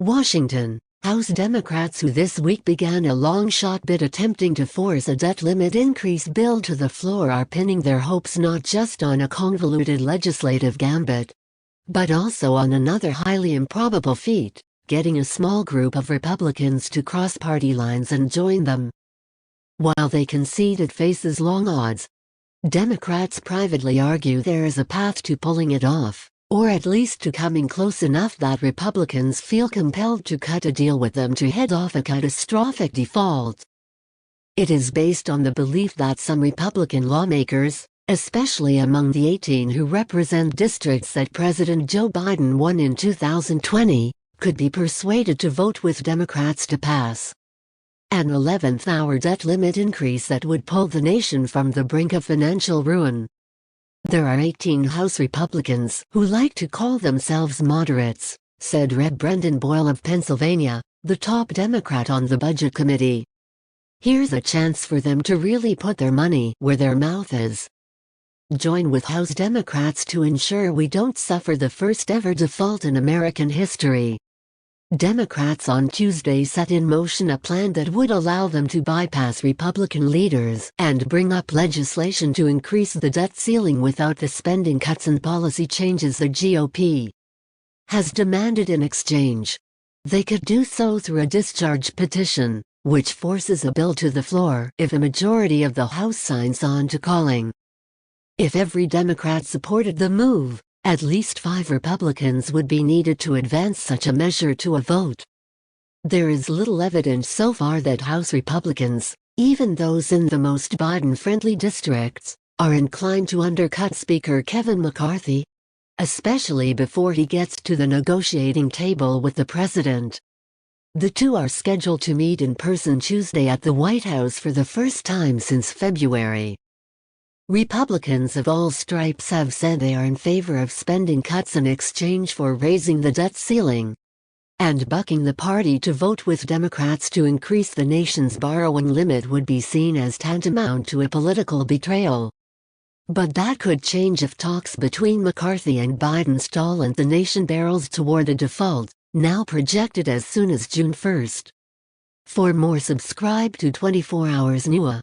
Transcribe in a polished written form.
Washington, House Democrats who this week began a long-shot bid attempting to force a debt limit increase bill to the floor are pinning their hopes not just on a convoluted legislative gambit, but also on another highly improbable feat, getting a small group of Republicans to cross party lines and join them. While they concede it faces long odds, Democrats privately argue there is a path to pulling it off, or at least to coming close enough that Republicans feel compelled to cut a deal with them to head off a catastrophic default. It is based on the belief that some Republican lawmakers, especially among the 18 who represent districts that President Joe Biden won in 2020, could be persuaded to vote with Democrats to pass an 11th-hour debt limit increase that would pull the nation from the brink of financial ruin. There are 18 House Republicans who like to call themselves moderates, said Rep. Brendan Boyle of Pennsylvania, the top Democrat on the Budget Committee. Here's a chance for them to really put their money where their mouth is. Join with House Democrats to ensure we don't suffer the first-ever default in American history. Democrats on Tuesday set in motion a plan that would allow them to bypass Republican leaders and bring up legislation to increase the debt ceiling without the spending cuts and policy changes the GOP has demanded in exchange. They could do so through a discharge petition, which forces a bill to the floor if a majority of the House signs on to calling. If every Democrat supported the move, at least 5 Republicans would be needed to advance such a measure to a vote. There is little evidence so far that House Republicans, even those in the most Biden-friendly districts, are inclined to undercut Speaker Kevin McCarthy, especially before he gets to the negotiating table with the president. The two are scheduled to meet in person Tuesday at the White House for the first time since February. Republicans of all stripes have said they are in favor of spending cuts in exchange for raising the debt ceiling and bucking the party to vote with Democrats to increase the nation's borrowing limit would be seen as tantamount to a political betrayal. But that could change if talks between McCarthy and Biden stall and the nation barrels toward a default, now projected as soon as June 1. For more, subscribe to 24 Hours News.